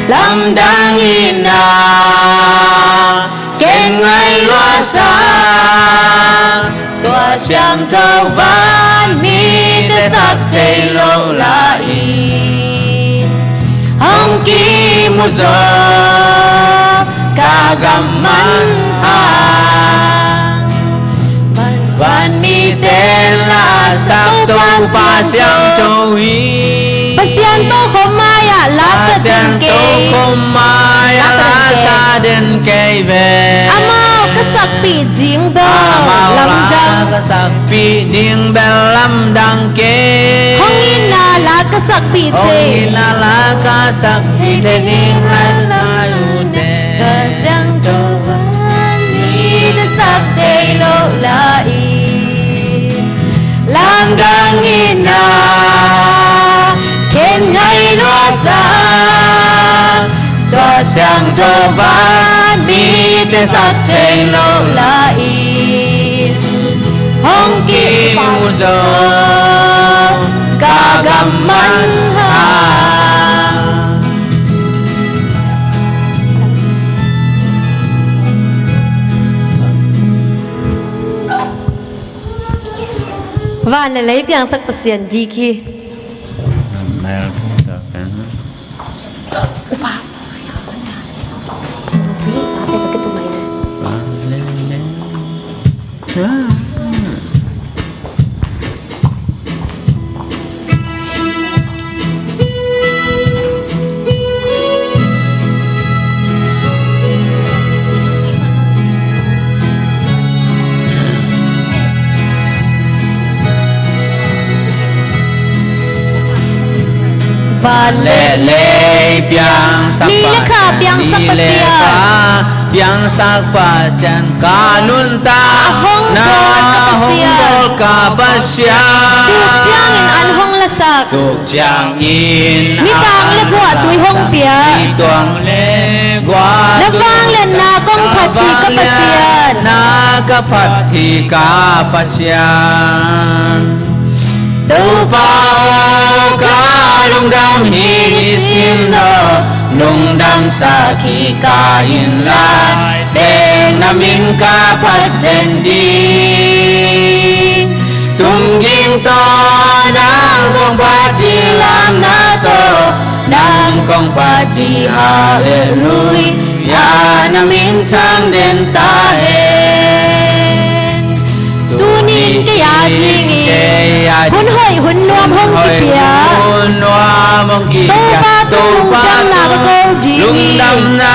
Lâm đang in kênh ngày loa sáng tua chẳng trâu ván mi tới sắc thầy lâu lại hông kỳ một giờ cả gầm mắn hàng ván mi tên là sắc tu pa xiang châu hi Pasian to khomaya la sa kê la sa den kê về amao ka sak pi jing ba lam jang ka sak pi ding bel lam dang kê hongin na la ka sak pi che hongin na la ka sak pi te ding la lu de ka sang to ni da sak che lo la i lam dang ina khen ngày loa sáng tỏa sáng cho ván mi te sắc thầy lâu lại hong kỳ mu giờ cả gầm mắn hàng và này lấy biang sắc pasian ji khi Opa. và lệ lệ biang sắc pa biang sắc pa biang sắc pa jan ka nun ta na hong bol ka pa sia tuk chiang in an hong la sak tuk chiang in mi tang le gwa tui hong pia mi tuang le gwa na wang le na kong phathi ka pa sia na ka phathi ka pa sia tu pa ka lung dam hi ni sim no lung dam sa khi ka in la ten na min ka phat ten di tum gim to nang kong phat chi lam na to nang kong phat chi hallelujah ya na min chang den ta hen tu nin ke ya jing hun hoi hun nuam hong ki pia hun nuam hong ki pia tu pa lung jam na ka ko ji lung dam na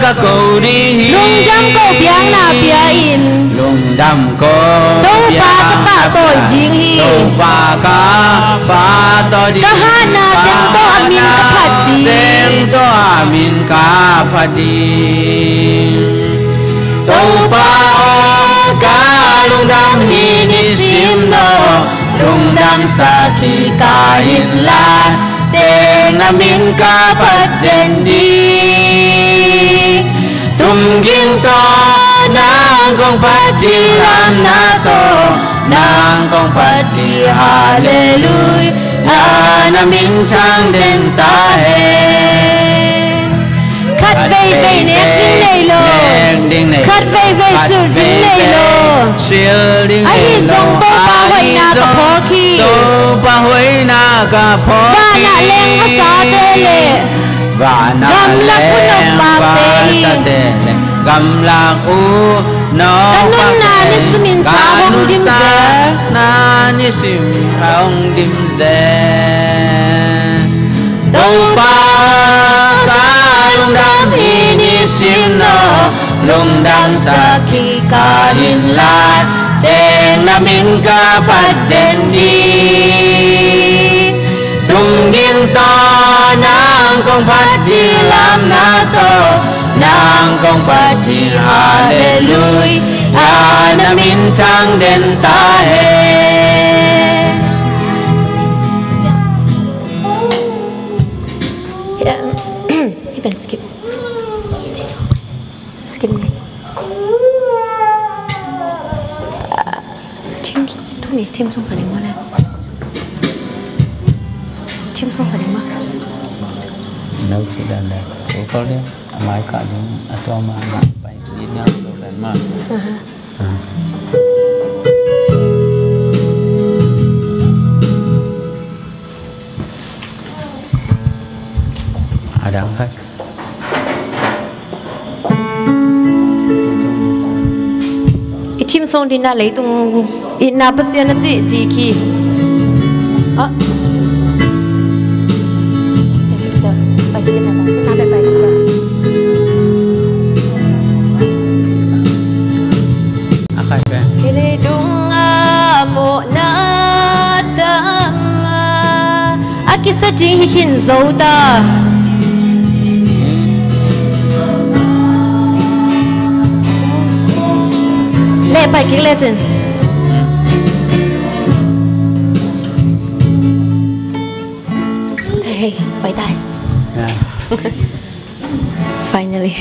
ka ko di lung jam ko biang na pia in lung dam ko tu pa ka pa to jing hi tu pa ka pa to di ka ha na ten to amin ka phat ji ten to amin ka phat di tu pa ka lung dam hi ni sim no lung dam sa khi ka in la ten na min ka phat ten di tum gin to nang kong phat chi lam na to nang kong phat chi hallelujah na min thang den ta hen khát vây vây nét kinh này lo khát vây vây sự chính này lo ai hi dòng tô ba huay na cả phó khi tô ba huay na cả phó và nạ lên có sa tê lệ và nạ lên có sa tê lệ gam lạc u nó kanun na ni simin cha hong dim ze na ni sim hong dim ze tô ba ka lung dam hi ni sim no lung dam sa khi ka in la ten na min ka phat ten di tum gin to nang kong phat chi lam na to nang kong phat chi hallelujah na min chang den ta hen you can skip này chim thu này chim xong phải đánh mất này chim xong phải đánh mất nấu chỉ đàn này có câu đấy máy cả những to mà phải đi nhau rồi đàn mà đáng khách team song din na lấy tung ina pasian na chi ki à phải cái này na phải khai về ile dung a mo na ta akisa ji hin zo da lệ bài kinh lệ chân hey bài tai finally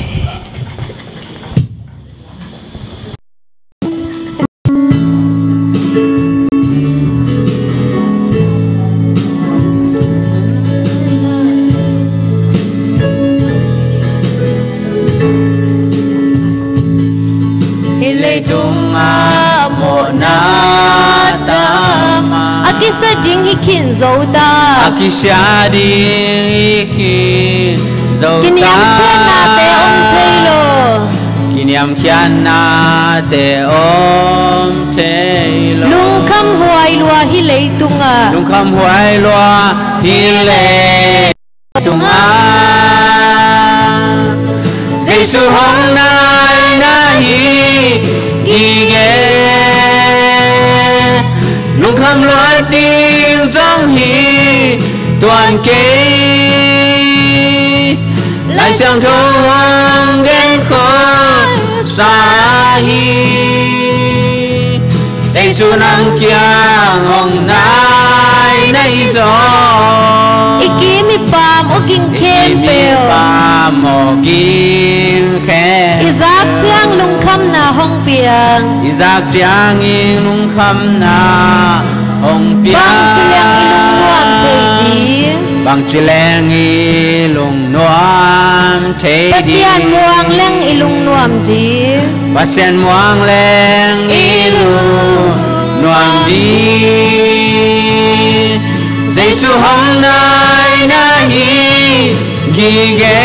seding hikin zoda akisha ding hikin zoda kiniam khian na te om thailo kiniam khian na te om thailo lung kham huai lua hi leitunga lung kham huai lua hi leitunga Giêsu hôm nay na hi ge lung kham loa tiếng giang hi toàn kế lại sang thâu hoang ghen khó xa hi Giêsu nang kiang hong nai nay gió iki mi pam o king khen pel pam o king khen Isaac chiang lung kham na hong piang Isaac chiang in lung kham na hong piang bang chi leng i lung nuam thei di bang chi leng i lung nuam thei di pasian muang leng i lung nuam di pasian muang leng i lung nuam di Giêsu hôm nay na hi gi ge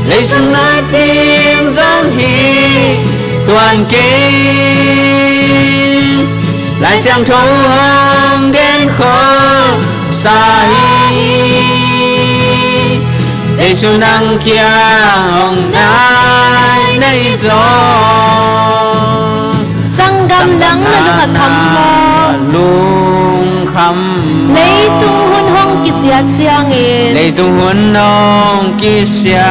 lấy chân nói tiếng giang hi toàn kế lại chẳng thấu hông đến khó xa hi Giêsu nang kia hồng nai nay gió sang gam đắng là lúc mà khăm mò lung khăm lấy tung hun hong kỳ xia chiang in lấy tung hun hong kỳ xia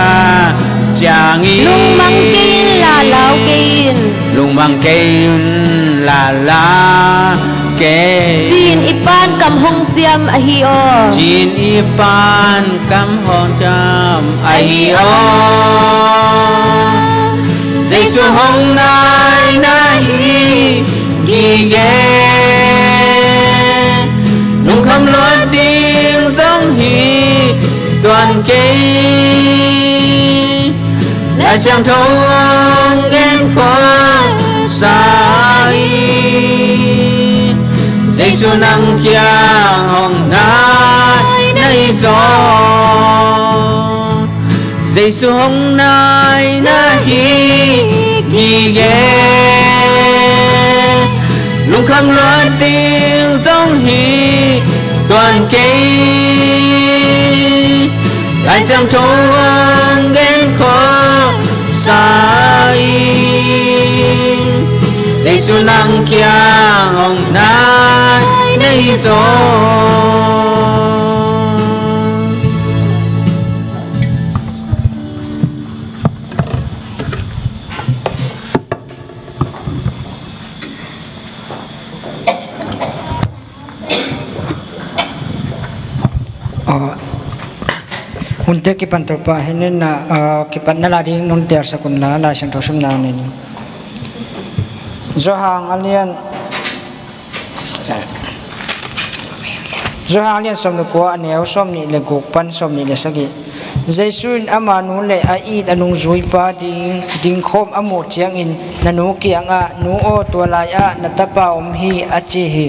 chiang in lung mang kinh là lao kinh lung mang kinh là la ke jin ipan kam hong chiam a hi o jin ipan kam hong cham a hi o Giêsu hôm nay na hi gi ge lung kham loa tiếng giang hi toàn kế lại chẳng thấu ông ghen khó xa hi Giêsu nang kia hồng nai nay gió Giêsu hôm nay na hi gi ge lung kham loa tiếng giang hi toàn kế lại chẳng thấu ông ghen khó xa hi Giêsu nang kia hồng nai nay gió Unte kipan topa hinin na kipan na ladi nun ter sa kun la siyang tosum na ninyo. Zohang alian zo hang lian som ko aneu som ni le guk pan som ni le sagi Jaisun amanu le ait anung zui pa ding khom amu chiang in nanu kiang a nu o to lai a natapa om hi achi hi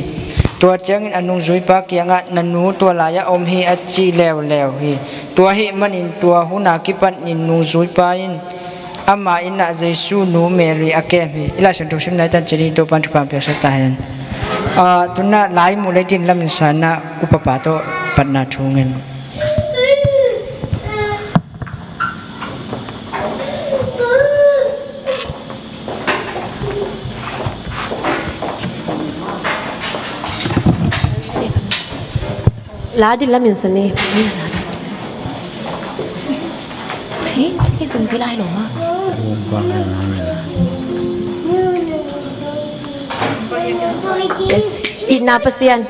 to chiang in anung zui pa kiang a nanu to lai a om hi achi lew hi to hi manin to huna kipan in nu zui pa in ama ina Jaisu nu Mary akem hi ila sen to sim nai tan chiri to pan pam pe sa ta hen tunna lai mu le tin lam sana upapa to patna thungen lá đi làm gì nè cái dùng cái lai lỏng á yes ít na pasien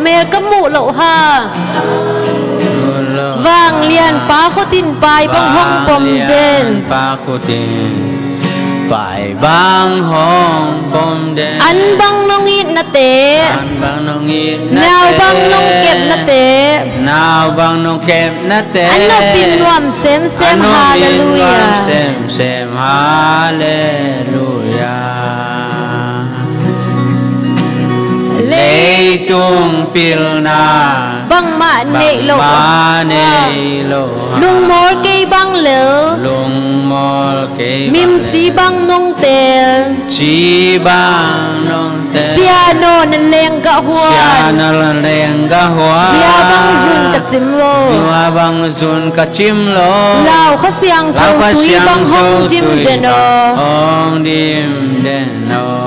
mẹ cấm mũ lộ ha vàng liền pa khô tin bài băng hong bom đen pa khô tin bài băng hong bom đen ăn băng nông ít na té nào băng nông kẹp na té nào băng nông kẹp na té ăn nó pin nuam xem hallelujah xem hallelujah lê tung pilna băng mạ nệ lộ lung mor cây băng lỡ mim si băng nông tèl piano nên leng gạ hoa dia băng zun cắt chim lo lao khát xiang trâu túi băng hong dim đeno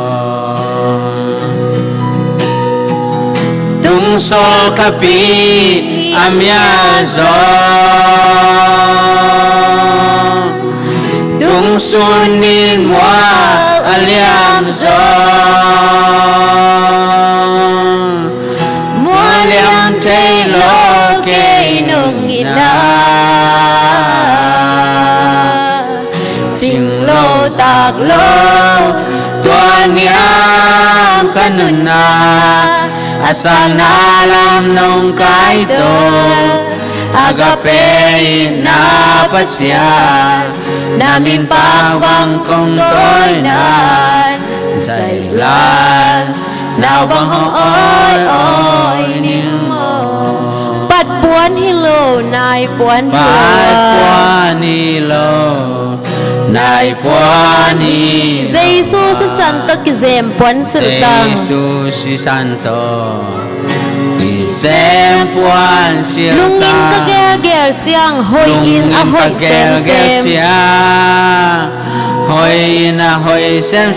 tung sol kapi amya zo tung sunin moa aliam zo moa liam te lo ke nung ina sing lo tak lo tuan yam kanuna asana lam nong kai to agape na pasya namin pawang kong toy nan say lan nào bang hong oi ning mo pat puan hilo nai puan hilo nai puan hi Jesus si Santo kizem puan sirtang Jesus si Santo kizem puan sirtang lungin ka gel siang hoy in a hoy sem hoy in a hoy sem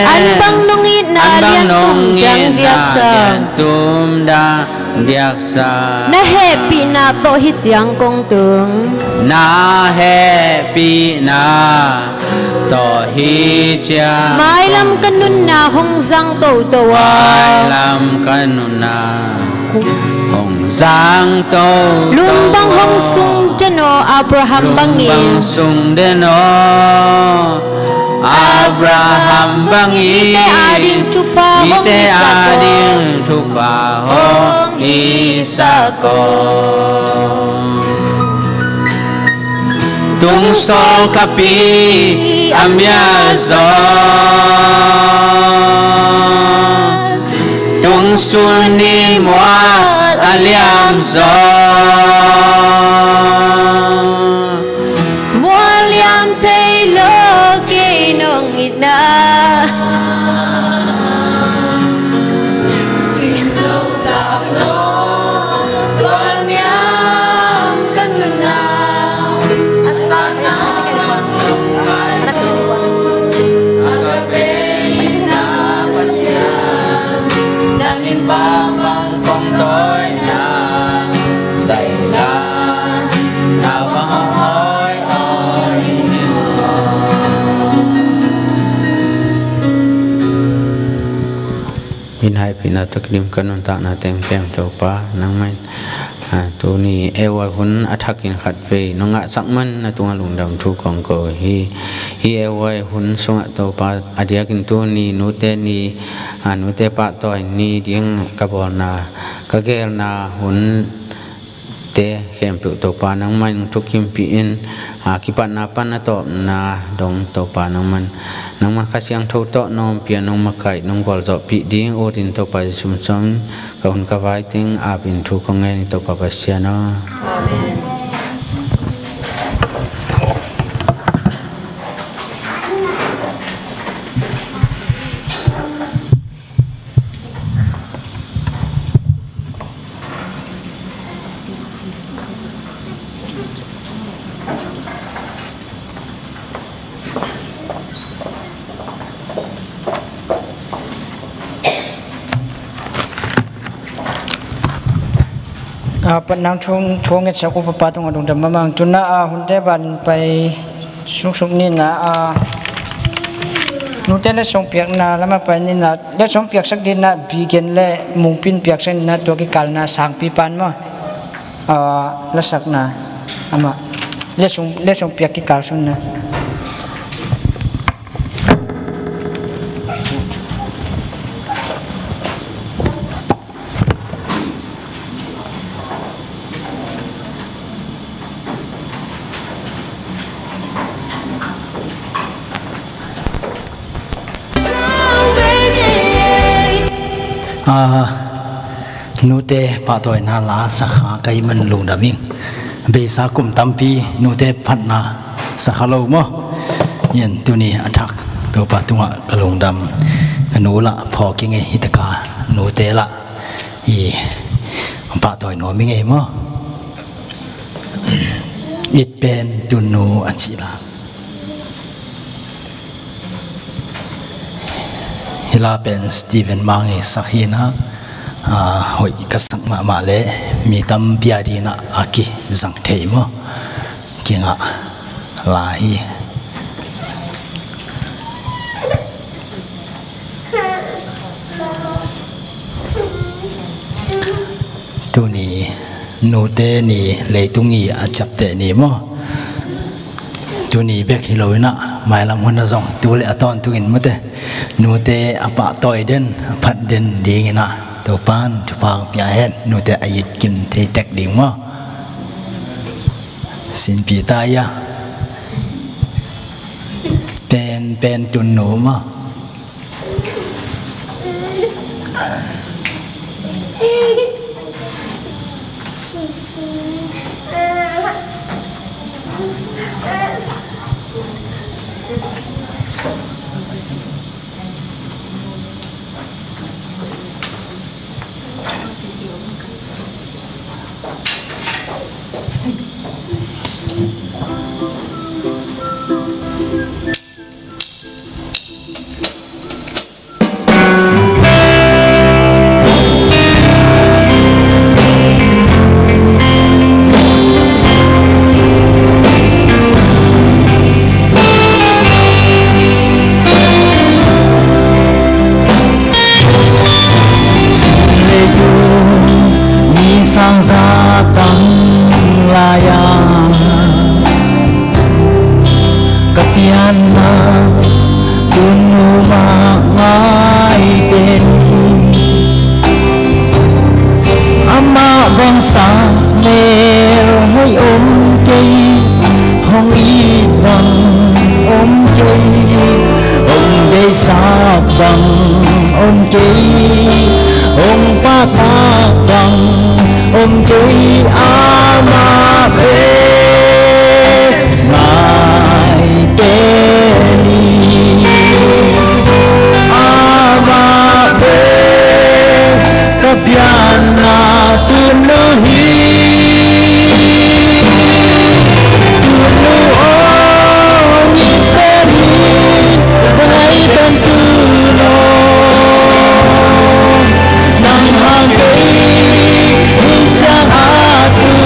an bang nungit na lian tum da diaksa na happy na to hit siang kong tung na happy na to hi cha mai lam kanun na hong zang to mai lam kanun na hong zang to lung bang hong sung jano Abraham bangin sung deno Abraham bangi ite ading tupa hong Isako tung sol kapi amya zo tung suni moa aliam zo moa liam te lo ke nong ina pina takdim kanun tak na teng kem to pa nang mai tu ni ewa hun athakin khat ve nonga sakman na tunga lungdam thu kong ko hi ewa hun songa to pa adiakin tu ni nute ni nute pa to ni ding kabona kagel na hun te kem pu to pa nang man thu kim pi in kipat na pan na to na dong to pa nang man khasyang tho to nom pia nong makai nong gol zo pi ding o tin to pa sum song ka hun ka vai ting a bin thu ko ngai ni to pa pasya no amen.ปันนางทวงเงินสักอุปปาตรงดงดำมังจุนน่าหุ่นเตบันไปสุกนี่นะนู่นเต้นแล้วส่งเปียกนาแล้วมาไปนี่นะแล้วส่งเปียกสักดินนะบีเกนและมุงปินเปียกเส้นนะตัวกิกาลนะสางปีปันมั้งแล้วสักนะอามาแล้วส่งเปียกกิกาลส่วนนะนูเตปะตอยนาลาสักขาไกมันลุงดามิงเบสากุมตัมปีนูเตพันนาสักขาโลมอยันตัวนี้อันทักตัวปะตัวกะลุงดำนูละพอกิงไงฮิตกานูเตละอีปะตอยหนอมิงไงมออิดเป็นจุนนูอัจิลาฮิลาเป็นสตีเวนมังไงสักฮีนะหอยกษัตริย์มาเลมีตำพิอาดีนะอากิจังเทยมเกี่ยงอะลาฮีตัวนี้นูเตนี่เลยตุงีอาจับเตนี่มตัวนี้เบกฮิโลนะไม่ลำหัวน่ะจงตัวเล่ตอนตัวกินมั้งเตนูเตอปะต่อยเด่นพัดเด่นดีงี้นะตัวปานทุฟังพิอาเห็นนูเตอายิดกินเทแตกดิ่งมั้งสินปีตายะเป็นตุนหนูมั้งJangan aku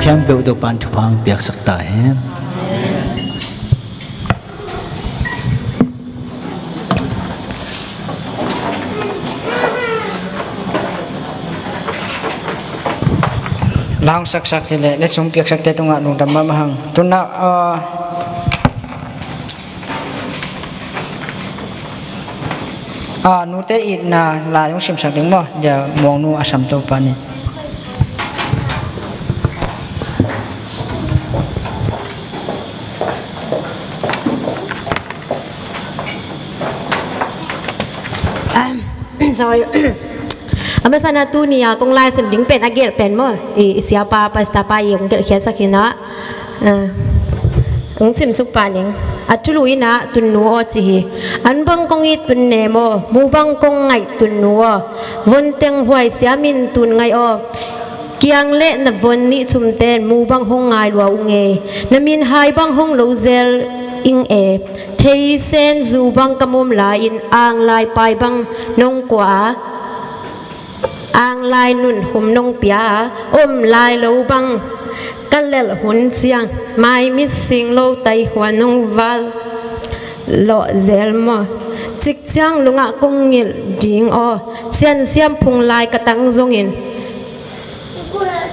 khem beu do pan thu phang piak sak ta hen lang sak sak hele le chung piak sak te tunga nung dam ma hang tuna nu te it na la yung sim sak ding mo ja mong nu asam to pa ni sorry ama sana tu ni ya kong lai sem ding pen ager pen mo siapa pasta pa yung ger khia sakina ang sim suk pa ning atului na tun nu o chi an bang kong I tun ne mo mu bang kong ngai tun nu o von teng huai siamin tun ngai o kiang le na von ni chum ten mu bang hong ngai lo unge namin hai bang hong lo zel ing e thei sen zu bang kamom la in ang lai pai bang nong kwa ang lai nun hum nong pia lai lo bang kan lel hun siang mai mi sing lo tai hua nong val lo zel mo chik chang lunga kong ngil ding o sian siam phung lai katang zongin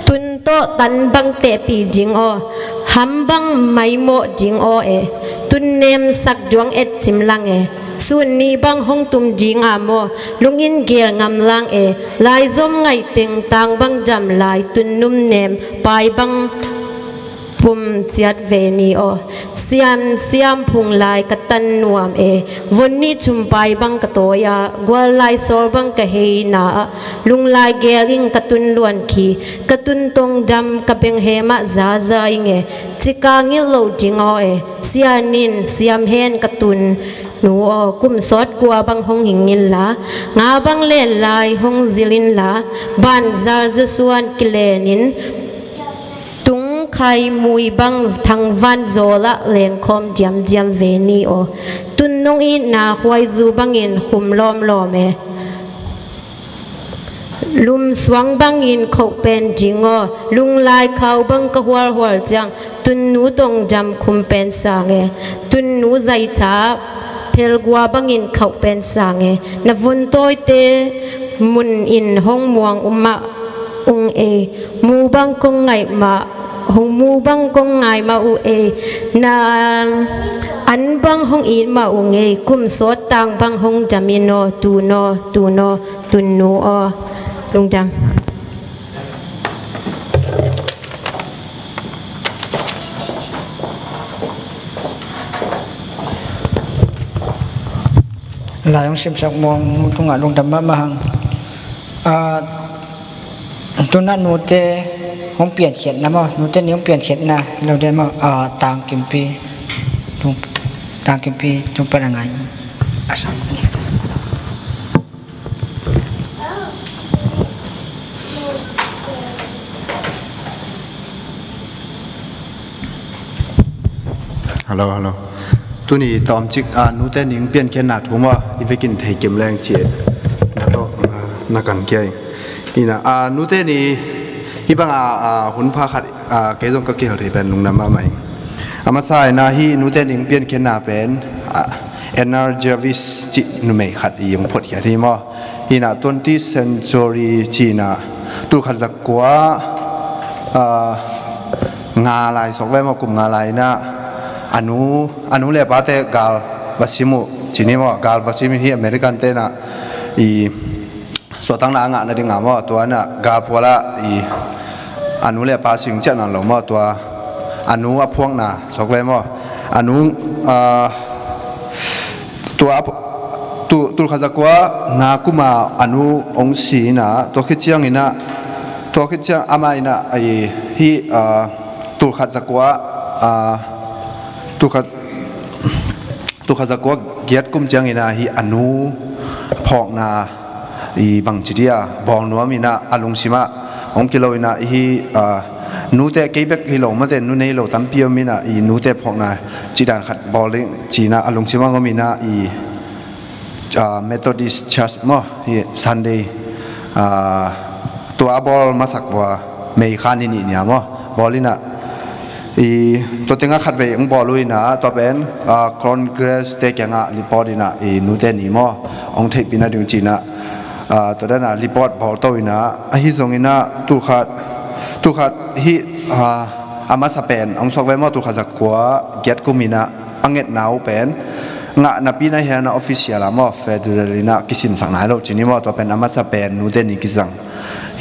tun to tan bang te pi ding o ham bang mai mo ding o e tun nem sak juang et chim lang e sun ni bang hong tum ding a mo lungin gel ngam lang e lai zom ngai teng tang bang jam lai tun num nem pai bang pum chiat ve ni o siam phung lai katan nuam e von ni chum pai bang ka toya gwal lai sor bang ka he na lung lai geling katun luan ki katun tong dam ka peng hema za za inge chika ngil lo ding o e sianin siam hen katun nu o kum sot kwa bang hong hingin la nga bang len lai hong zilin la ban zar zasuan kilenin khai mui bang thang van zola leng khom jam jam ve ni o tun nong I na huai zu bangin hum lom lom e lum swang bangin khau pen jingo lung lai khau bang ka huar huar chang tun nu tong jam khum pen sang e tun nu zai cha phel gwa bangin khau pen sang e na vun toi te mun in hong muang umma ung e mu bang kong ngai ma hong mu bang kong ngai ma u e na an bang hong in ma u nge kum so tang bang hong jamino tu no tun nu o lung jang la yung sim sak mong tunga lung dam ma hang tuna nu te hong plian khiat na mo nu te ni hong plian khiat na lo de mo tang kim pi tung pa ngai asam hello tu ni tom chik nu te ning pian khen na thuma I vekin thei kem leng che na to na kan ke ina nu te ni hi bang hun pha khat ke jong ka ke hal thei ben lung na ma mai ama sai na hi nu te ning pian khen na pen NR Jarvis chi nu mei khat I yong phot khia thi mo ina 20th century china tu khat zak kwa nga lai sok ve mo kum nga lai na anu le pa te gal vasimu chini mo gal vasimi hi American te na I so tang na nga na ding mo to na ga phola I anu le pa sing chan lo mo to anu a phuang na sok ve mo anu tu khazakwa na kuma anu ong si na to khichiang ina to khichiang ama ina ai hi tu khazakwa tu khazakwa giat kum chang ina hi anu phok na I bang chidia bong nuam ina alung sima ong kilo ina hi nu te keibek hi lo ma te nu nei lo tam piam ina I nu te phok na chidan khat bowling china alung sima ngom ina I Methodist Church mo hi Sunday to abol masak wa mei khani ni nya mo bolina to tenga khat ve ang boluina to ben congress te kyanga liporina nute ni mo ong thei pina dung china to dana report bol to ina hi zongina tu khat hi ama sa pen ong sok ve mo tu kha zakwa get kumina anget nau pen nga na pina he na official amo federalina kisim sang na lo chini mo to pen ama sa pen nute ni kisang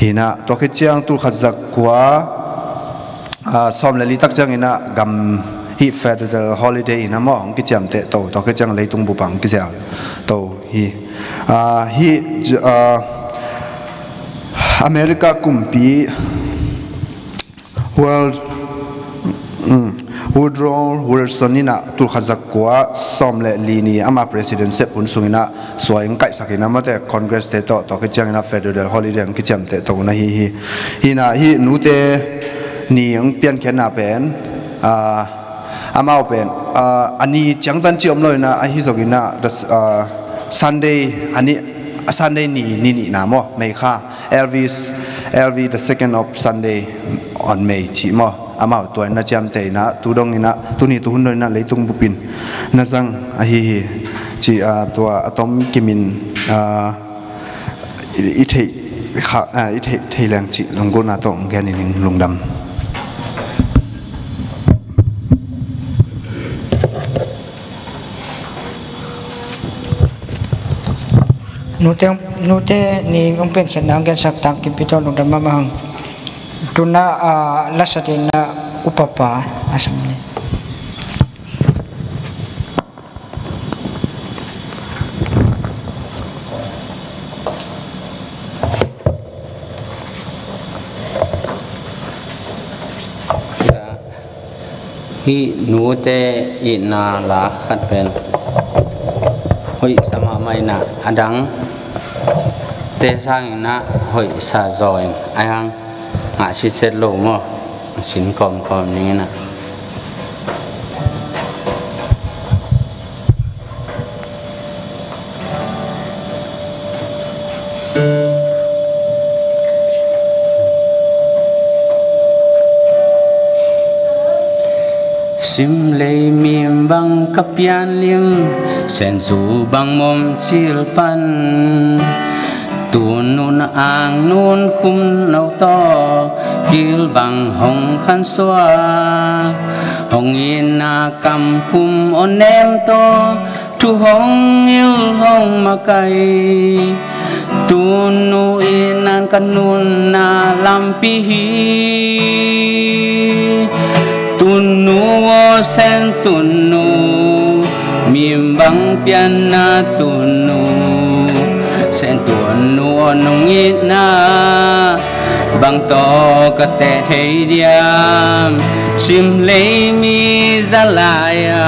hina to ke chiang tu kha zakwa som le li tak chang ina gam hi federal holiday ina mo ong ki cham te to ke chang leitung bu pang ki sel to hi America kumpi world Woodrow Wilson ina tu khazakwa som le lini ama president se pun sungina soing kai sakina mate congress te to ke chang ina federal holiday ki cham te to na hi nute ni ang pian kena pen amao pen ani changtan chiom loi na hi zogina Sunday ni na mo May kha Elvis the second of Sunday on May chi mo amao to na cham te na tu dong ina tu ni tu hun na leitung bupin na sang hi chi to atom kimin i thei lang chi longol na to ngani ning lungdam nute ni ong pen khen ang gen sak tak ki pitol lu dam ma hang tuna lasatina upapa asamni hi nute ina la khat pen hoi sama mai na adang te sang na hoi sa join ayang nga si set lo mo sin kom ni na sim lei miem bang kapian lim sen zu bang mom chil pan tu nun ang nun khum nau to kil bang hong khan xóa hong in na kam khum on em to tu hong yêu hong ma kai tu nu in an kan nun na lam pi hi tu nu sen tu nu miem bang pian na tu nu sen tuan nu nong it na bang to ka te thei diam sim lei mi zalaya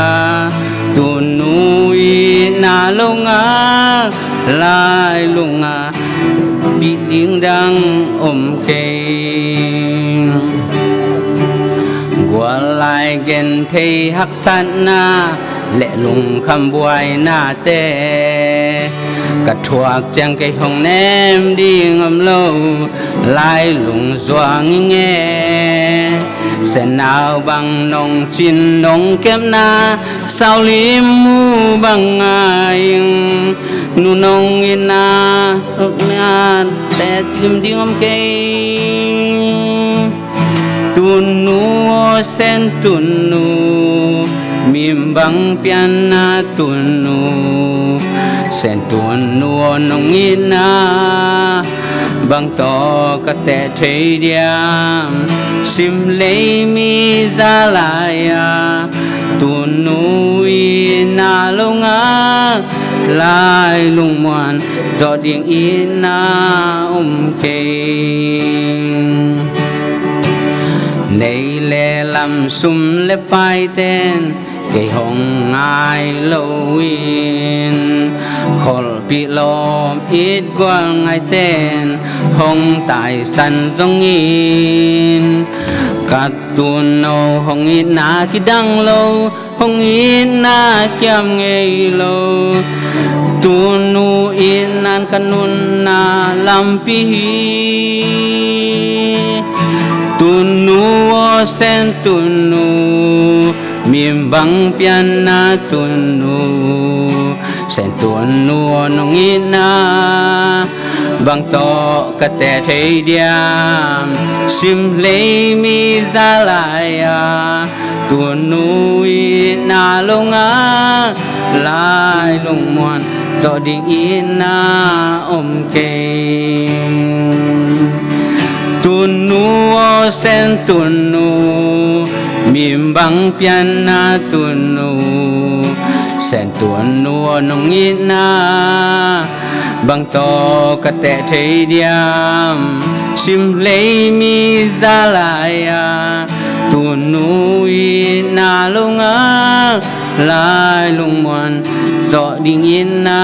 tu nu i na lunga lai lunga bi ding dang ke gua lai gen thei hak san na lệ lùng khăm buai na te cắt thuốc chang cây hồng nem đi ngâm lâu lai lùng doang nghe sen nào bằng nông chín nông kem na sao lim mu bằng ai nu nông in na na te tim đi ngâm cây tu nu sen tu nu miem bang pian na tu nu sen tu nu nong ina bang to ka te thei diam sim lei mi zalaya tu nu ina lunga lai lung muan zo ding ina ke nei le lam sum le pai ten cây hồng ai lâu in khol pi lom ít quang ai tên hồng tại sân dòng in cát tuôn nâu hồng in na ki đăng lâu hồng in na kiam ngây lâu tuôn nu in nan kanun na lam pi tunu o sen tunu mim bang pian na tunu sen tunu nong ina bang to kate thei diam sim lei mi zalaya tunu ina longa lai long mon do ding ina ke tunu o sen tunu mim bang pian na tunu sen tunu nong ina bang to kate thei diam sim lei mi zalaya tunu ina longa lai lung mon do ding ina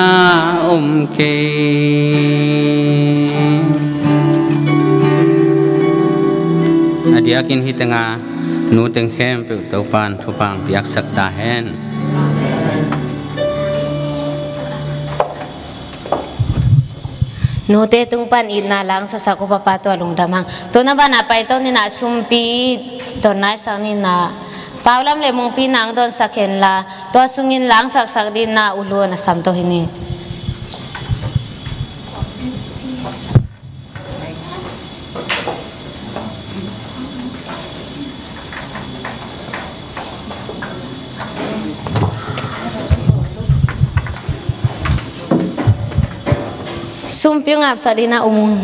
ke adiakin hitanga nu teng khem pe to pan thu pang piak sak ta hen nu te tung pan ina lang sa sako papato alung damang to na ba na pa ito ni na sumpi to na sang ni na paulam le mong pinang don sakhen la to sungin lang sak sak din na ulo na samto hini Sumpiyong ngap sa di na umum.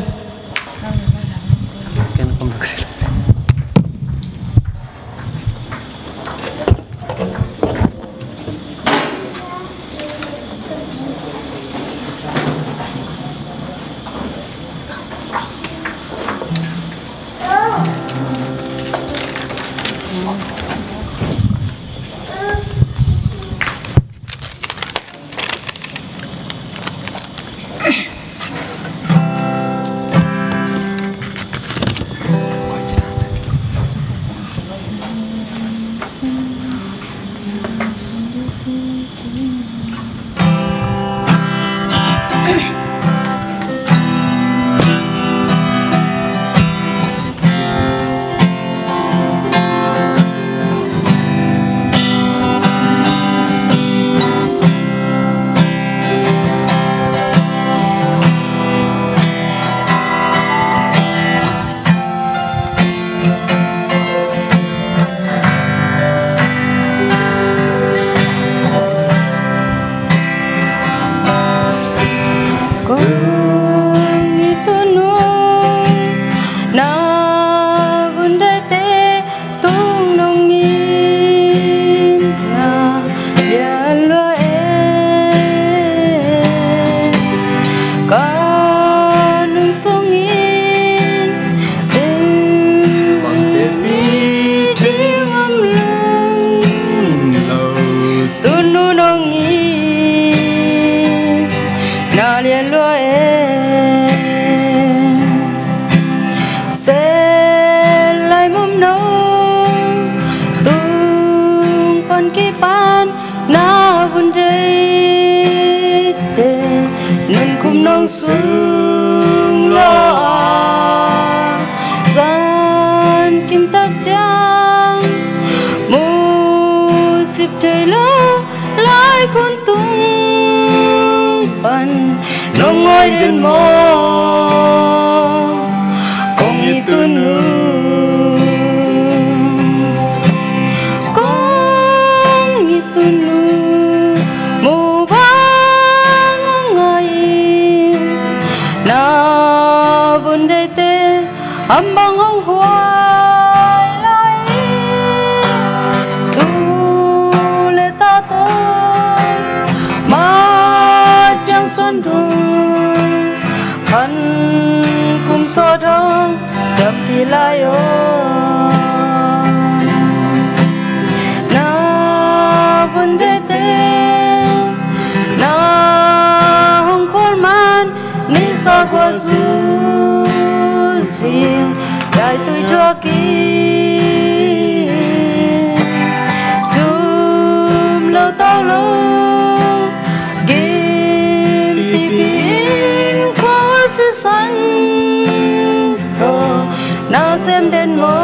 Na na xem đến mơ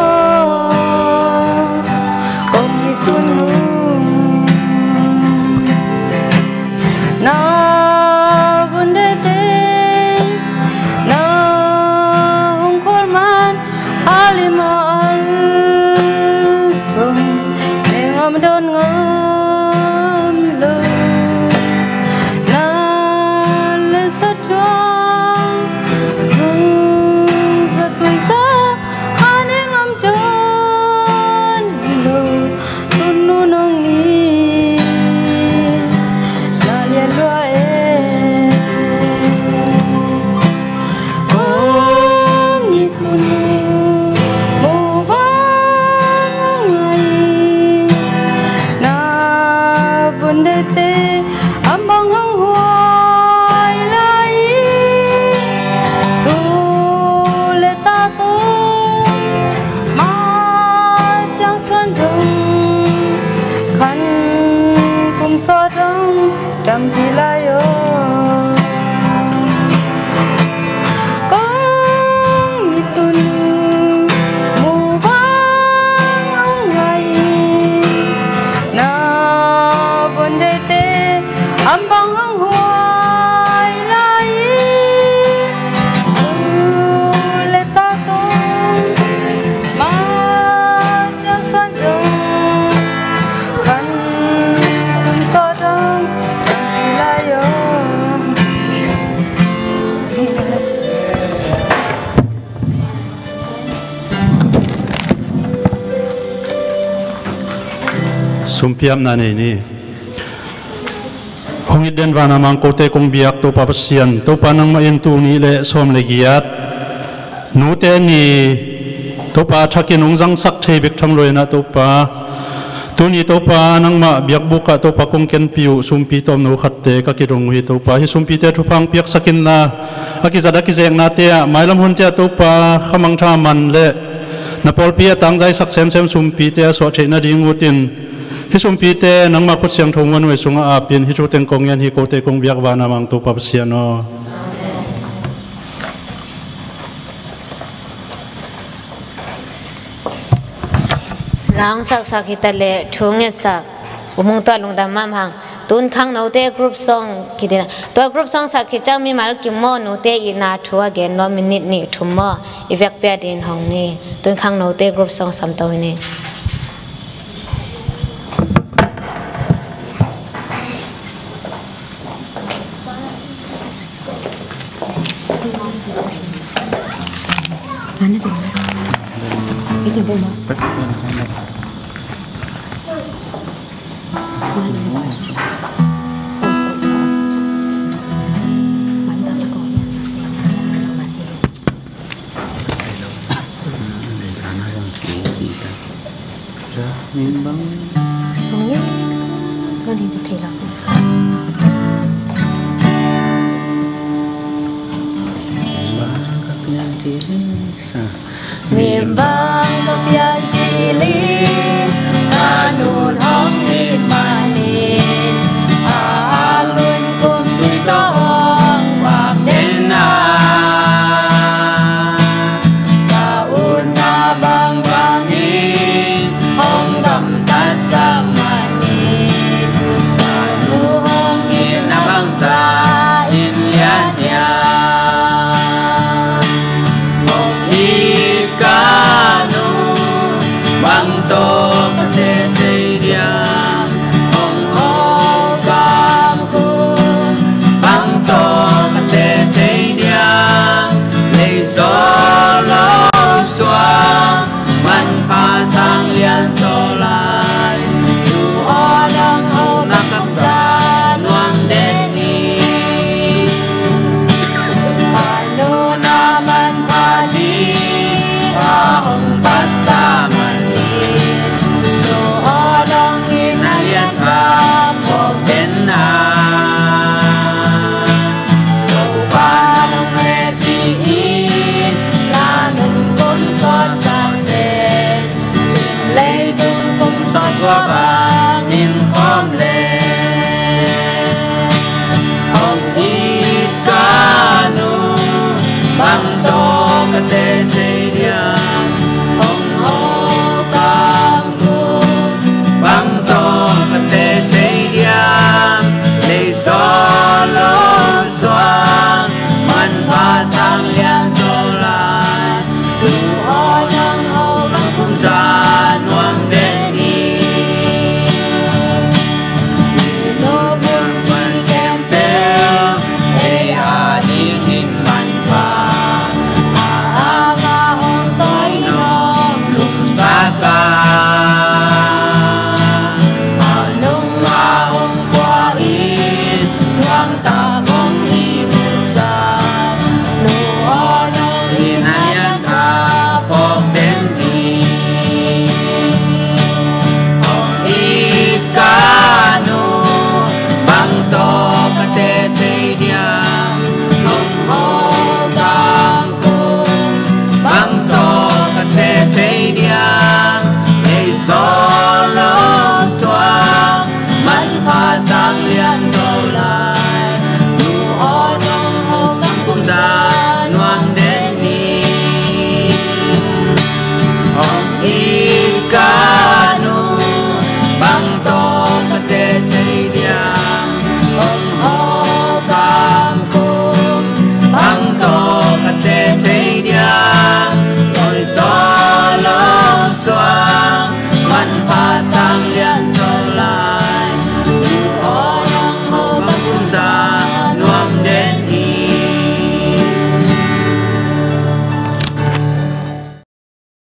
công đi tuôn nu na vấn đề tê na hong khol man alima al sông để ngâm đơn ngâm lời na lên sát choang dung sa tuổi sa han ngâm trơn lời tuôn nu nong nghi na liền loa e con nhị tuôn nu mù vang ngày na vấn đề tê âm băng hăng hoài lại tu lệ ta tu mà chẳng xuân đông khăn cùng so đông đầm thì lại con nhị tuôn nu mù vang ngày na vấn đề tê âm băng hăng hoài lại lệ ta tôn mà chẳng xoan đông khăn cùng so đông lại Sumpiam na ni hongit den vana mang kote kong biak to papasian to panang main tu ni le som le giat nu te ni to pa thakin ongzang sak thei bek tham loina to pa tu ni to pa nang ma biak buka to pa kong ken piu sumpi tom no khatte ka ki rong hi to pa hi sumpi te thupang piak sakin na aki zada ki zeng na te mailam hun te to pa khamang tha man le na pol pia tang jai sak sem sem sumpi te so theina dingutin hi sumpi te nang ma khut siang thong wan we sunga apin hi chu teng kong yan hi ko te kong biak wana mang to pap siano lang sak sak hitale thunge sak umung ta lung da mam hang tun khang no te group song kidina to group song sak ki chang mi mal ki mo no te ina thua ge no minute ni thumma ivek pe din hong ni tun khang no te group song sam to ni Miền Bắc. Không biết, con đi được thì là